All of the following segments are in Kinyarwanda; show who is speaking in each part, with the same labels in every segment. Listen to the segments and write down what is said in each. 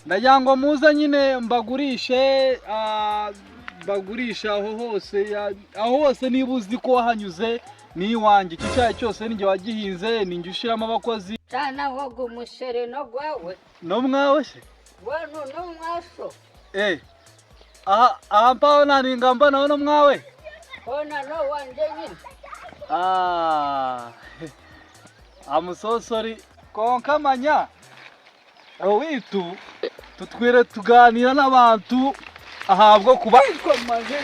Speaker 1: ndagira ngo muze nyine mbagurishe bagurisha aho hose niba uzi ko wahanyuze ni iwanjye. Iki cyayi cyose ninjye wagihinze, ninjye ushiramo abakozi.
Speaker 2: Cyana woga umushere no gwawe.
Speaker 1: No mwawe se?
Speaker 2: Wano no mwaso.
Speaker 1: Aha mpaho naninga mbona no mwawe?
Speaker 2: Kona no wanje nyine.
Speaker 1: I'm so sorry. Konkamanya. Witu tutwire tuganira n'abantu ahabwo kuba ikomaje.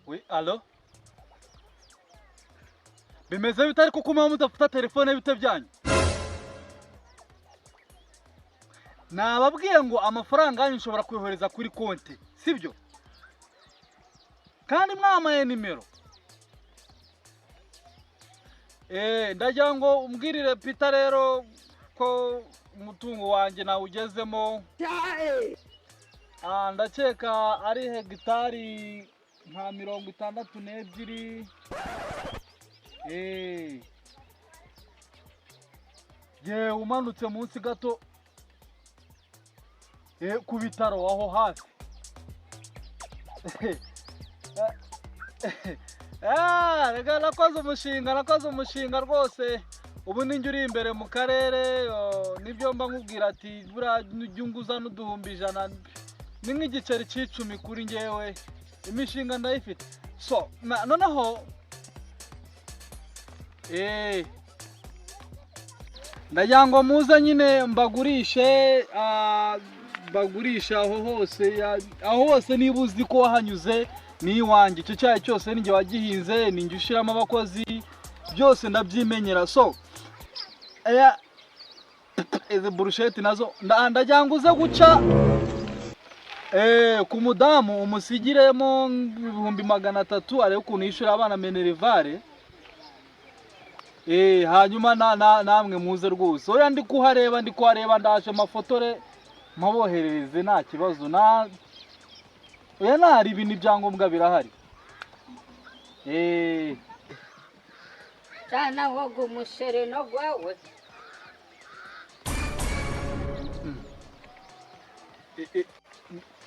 Speaker 1: Oui, allo? Bimeze bitari kuko mama mudafata telefone bite byanyu? Nababwiye ngo amafaranga yanyu nshobora kwihohereza kuri konti, sibyo? Kandi mwamaye nimero. Ndagira ngo umbwirire Peter rero ko umutungo wanjye nawe ugezemo. Ndakeka ari hegitari nka 62. Ye umanutse munsi gato ku bitaro aho hafi. Rega nakoze umushinga rwose. Ubu ninjye uri imbere mu karere, nibyo mba nkubwira ati bura nyunguza n'uduhumbi 100 ni nk'igiceri c'10 kuri ngewe. Imishinga ndayifite. So noneho ndagira ngo muze nyine mbagurishe bagurisha aho hose niba uzi ko wahanyuze ni iwanjye. Icyo cyayi cyose ninjye wagihinze, ninjye ushiramo abakozi, byose ndabyimenyera. So izi burusheti nazo ndagira ngo uze guca ku mudamu umusigiremo 300 ariko ukuntu yishura abana minerivare. Hanyuma namwe muze rwose. Oya ndi kuhareba ndaje amafotore maboherereze nta kibazo. Oya nari ibintu byangombwa birahari.
Speaker 2: Cyana woga umushere no gwawe.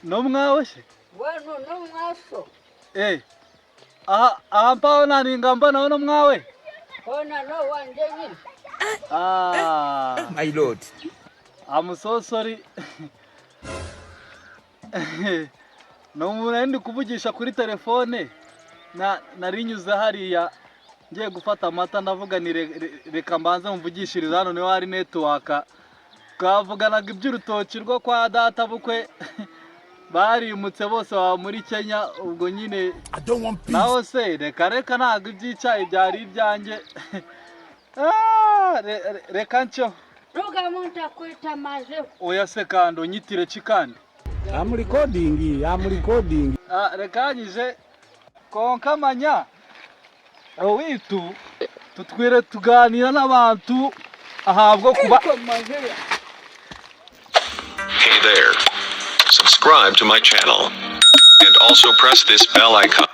Speaker 1: No mwawe se?
Speaker 2: Wano no mwaso.
Speaker 1: Aha mpaho naninga mbona no mwawe?
Speaker 2: Kona no wanje nyine.
Speaker 3: My lord.
Speaker 1: I'm so sorry. No murendi kuvugisha kuri telefone. Narinyuze hariya ngiye gufata amata ndavuga ni reka mbanze mvugishiriza hano niho hari network. Twavuganaga iby'urutoki rwo kwa data bukwe. Barimutse bose baba muri Kenya, ubwo nyine naho se reka ntago iby'icyayi byari ibyanjye. Reka nco
Speaker 2: Ruga munta kwita maze.
Speaker 1: Oya se kando nyitire chikandi.
Speaker 4: I'm recording.
Speaker 1: Reka nyije konkamanya. Witu tutwire tuganira n'abantu ahabwo kuba
Speaker 5: Hey there. Subscribe to my channel and also press this bell icon.